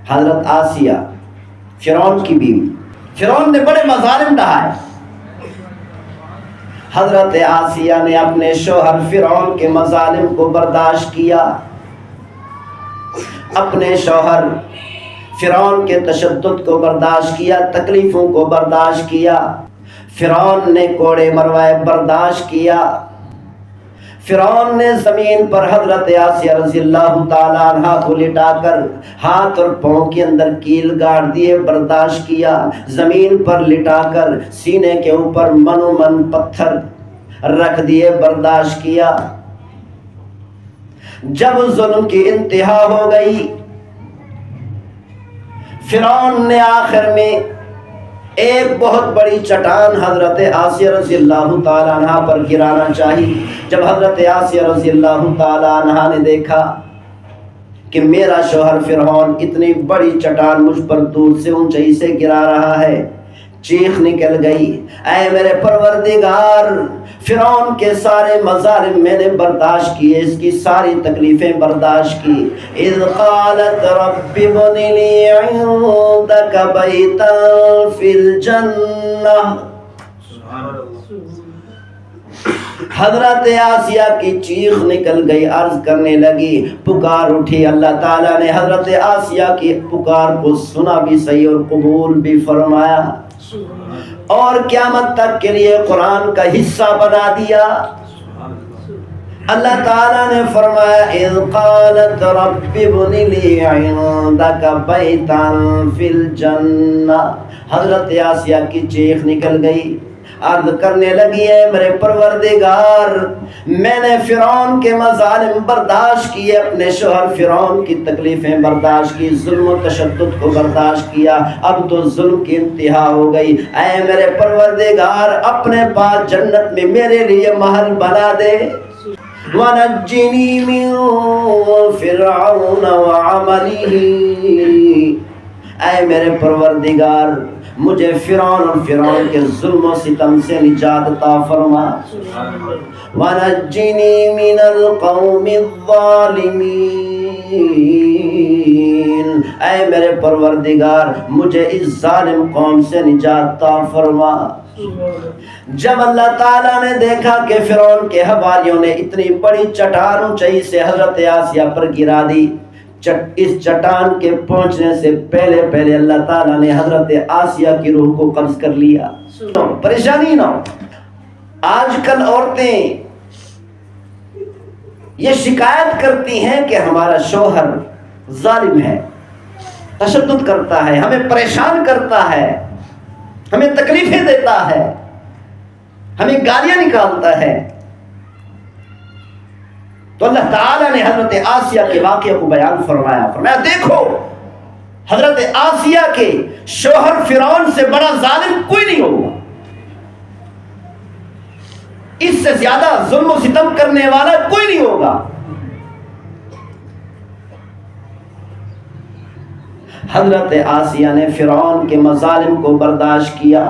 حضرت آسیہ فرعون کی بیوی، فرعون نے بڑے مظالم ڈھائے، حضرت آسیہ نے اپنے شوہر فرعون کے مظالم کو برداشت کیا، اپنے شوہر فرعون کے تشدد کو برداشت کیا، تکلیفوں کو برداشت کیا، فرعون نے کوڑے مروائے برداشت کیا، فرعون نے زمین پر حضرت آسیہ رضی اللہ تعالیٰ عنہ کو لٹا کر ہاتھ اور پاؤں کے اندر کیل گاڑ دیے برداشت کیا، زمین پر لٹا کر سینے کے اوپر من و من پتھر رکھ دیے برداشت کیا۔ جب ظلم کی انتہا ہو گئی، فرعون نے آخر میں ایک بہت بڑی چٹان حضرت آسیہ رضی اللہ تعالیٰ عنہ پر گرانا چاہی۔ جب حضرت آسیہ رضی اللہ تعالیٰ عنہ نے دیکھا کہ میرا شوہر فرعون اتنی بڑی چٹان مجھ پر دور سے اونچائی سے گرا رہا ہے، چیخ نکل گئی، اے میرے پروردگار، فرعون کے سارے مظالم میں نے برداشت کیے، اس کی ساری تکلیفیں برداشت کی۔ اذ قالت رب ابن لی عندک بیتا فی الجنہ، حضرت آسیہ کی چیخ نکل گئی، عرض کرنے لگی، پکار اٹھی۔ اللہ تعالیٰ نے حضرت آسیہ کی پکار کو سنا بھی صحیح اور قبول بھی فرمایا، اور قیامت تک کے لیے قرآن کا حصہ بنا دیا۔ اللہ تعالیٰ نے فرمایا، اذ قالت رب ابن لی عندک بیتا فی الجنہ، حضرت آسیہ کی چیخ نکل گئی، عرض کرنے لگی، ہے میرے پروردگار، میں نے فرعون کے مظالم برداشت کیے، اپنے شوہر فرعون کی تکلیفیں برداشت کی، ظلم و تشدد کو برداشت کیا، اب تو ظلم کی انتہا ہو گئی، اے میرے پروردگار، اپنے پاس جنت میں میرے لیے محل بنا دے، وَنَجِّنِي مِن فِرْعَوْنَ وَعَمَلِهِ، اے میرے پروردگار، مجھے فرعون اور فرعون کے ظلم و ستم سے نجات عطا فرما، وَنَجِّنِي مِنَ الْقَوْمِ الظَّالِمِينَ، اے میرے پروردگار، مجھے اس ظالم قوم سے نجات عطا فرما۔ جب اللہ تعالیٰ نے دیکھا کہ فرعون کے حواریوں نے اتنی بڑی چٹان اونچائی سے حضرت آسیہ پر گرا دی، اس چٹان کے پہنچنے سے پہلے اللہ تعالیٰ نے حضرت آسیہ کی روح کو قبض کر لیا۔ پریشانی نہ ہو، آج کل عورتیں یہ شکایت کرتی ہیں کہ ہمارا شوہر ظالم ہے، تشدد کرتا ہے، ہمیں پریشان کرتا ہے، ہمیں تکلیفیں دیتا ہے، ہمیں گالیاں نکالتا ہے۔ تو اللہ تعالیٰ نے حضرت آسیہ کے واقعے کو بیان فرمایا، دیکھو حضرت آسیہ کے شوہر فرعون سے بڑا ظالم کوئی نہیں ہوگا، اس سے زیادہ ظلم و ستم کرنے والا کوئی نہیں ہوگا۔ حضرت آسیہ نے فرعون کے مظالم کو برداشت کیا،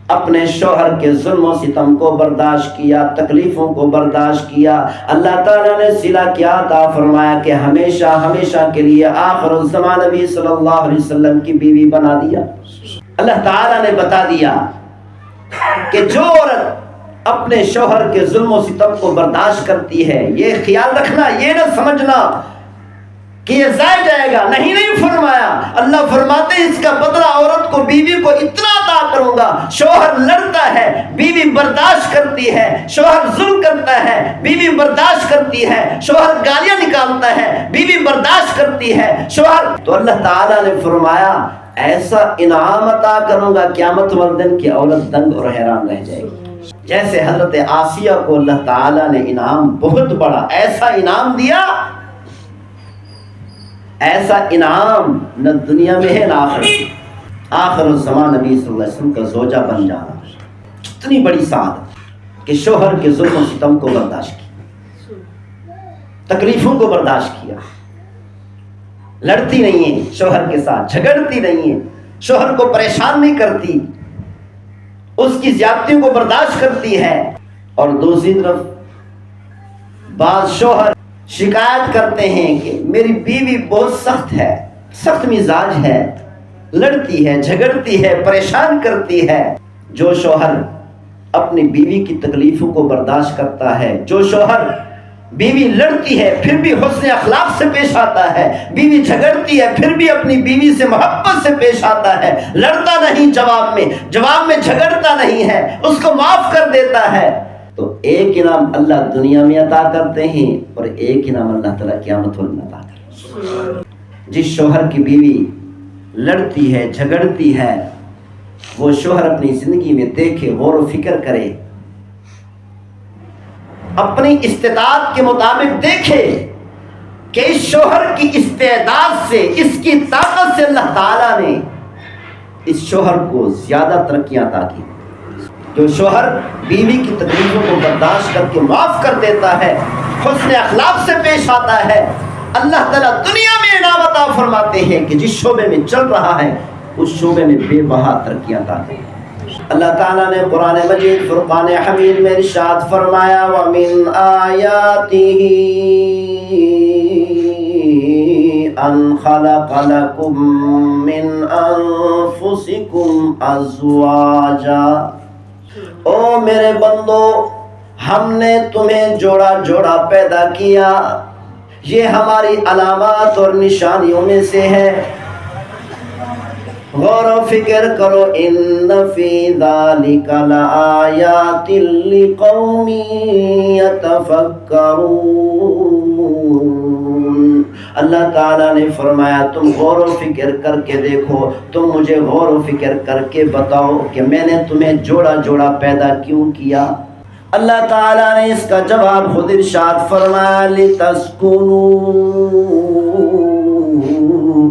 اپنے شوہر کے ظلم و ستم کو برداشت کیا، تکلیفوں کو برداشت کیا۔ اللہ تعالیٰ نے صلہ کیا عطا فرمایا کہ ہمیشہ کے لیے آخر الزمان نبی صلی اللہ علیہ وسلم کی بیوی بنا دیا۔ اللہ تعالیٰ نے بتا دیا کہ جو عورت اپنے شوہر کے ظلم و ستم کو برداشت کرتی ہے، یہ خیال رکھنا، یہ نہ سمجھنا کہ یہ ضائع جائے گا، نہیں فرمایا۔ اللہ فرماتے ہیں اس کا بدلہ عورت کو، بیوی کو اتنا عطا کروں گا، شوہر لڑتا ہے بیوی برداشت کرتی ہے، شوہر ظلم کرتا ہے بیوی برداشت کرتی ہے، شوہر گالیاں نکالتا ہے بیوی برداشت کرتی ہے، شوہر، تو اللہ تعالیٰ نے فرمایا ایسا انعام عطا کروں گا قیامت والے دن کی عورت دنگ اور حیران رہ جائے گی۔ جیسے حضرت آسیہ کو اللہ تعالیٰ نے انعام بہت بڑا ایسا انعام دیا، ایسا انعام نہ دنیا میں ہے نہ آخرت میں۔ آخر الزمان نبی صلی اللہ علیہ وسلم کا زوجہ بن جانا کتنی بڑی سعادت کہ شوہر کے ظلم و ستم کو برداشت کیا، تکلیفوں کو برداشت کیا، لڑتی نہیں ہے شوہر کے ساتھ، جھگڑتی نہیں ہے، شوہر کو پریشان نہیں کرتی، اس کی زیادتیوں کو برداشت کرتی ہے۔ اور دوسری طرف بعض شوہر شکایت کرتے ہیں کہ میری بیوی بہت سخت ہے، سخت مزاج ہے، لڑتی ہے، جھگڑتی ہے، پریشان کرتی ہے۔ جو شوہر اپنی بیوی کی تکلیفوں کو برداشت کرتا ہے، جو شوہر بیوی لڑتی ہے پھر بھی حسن اخلاق سے پیش آتا ہے، بیوی جھگڑتی ہے پھر بھی اپنی بیوی سے محبت سے پیش آتا ہے، لڑتا نہیں، جواب میں جھگڑتا نہیں ہے، اس کو معاف کر دیتا ہے، تو ایک انعام اللہ دنیا میں عطا کرتے ہیں اور ایک انعام اللہ تعالیٰ قیامت والے عطا کرتے ہیں۔ جس شوہر کی بیوی لڑتی ہے، جھگڑتی ہے، وہ شوہر اپنی زندگی میں دیکھے، غور و فکر کرے، اپنی استطاعت کے مطابق دیکھے کہ اس شوہر کی استعداد سے، اس کی طاقت سے اللہ تعالیٰ نے اس شوہر کو زیادہ ترقیاں عطا کی۔ جو شوہر بیوی کی تکلیفوں کو برداشت کر کے معاف کر دیتا ہے، حسن اخلاق سے پیش آتا ہے، اللہ تعالیٰ دنیا میں انعام عطا فرماتے ہیں کہ جس شعبے میں چل رہا ہے اس شعبے میں بے بہا ترقیاں عطا کی۔ اللہ تعالیٰ نے قرآن مجید فرقان حمید میں ارشاد فرمایا وَمِنْ آيَاتِهِ أَنْ خَلَقَ لَكُم مِّنْ أَنفُسِكُمْ أَزْوَاجًا۔ او میرے بندو، ہم نے تمہیں جوڑا جوڑا پیدا کیا، یہ ہماری علامات اور نشانیوں میں سے ہے۔ غور و فکر کرو، ان فی ذالک لآیات لقوم یتفکرون۔ اللہ تعالیٰ نے فرمایا تم غور و فکر کر کے دیکھو، تم مجھے غور و فکر کر کے بتاؤ کہ میں نے تمہیں جوڑا جوڑا پیدا کیوں کیا۔ اللہ تعالیٰ نے اس کا جواب خود ارشاد فرمایا لِتَسْكُنُوا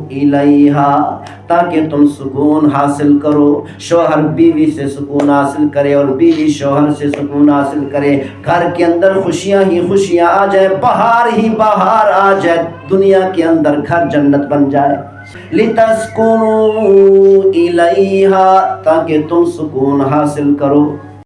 إِلَيْهَا، تاکہ تم سکون حاصل کرو، شوہر بیوی سے سکون حاصل کرے اور بیوی شوہر سے سکون حاصل کرے، گھر کے اندر خوشیاں ہی خوشیاں آ جائے، بہار ہی بہار آ جائے، دنیا کے اندر گھر جنت بن جائے۔ لِتَسْكُنُوا إِلَيْهَا، تاکہ تم سکون حاصل کرو۔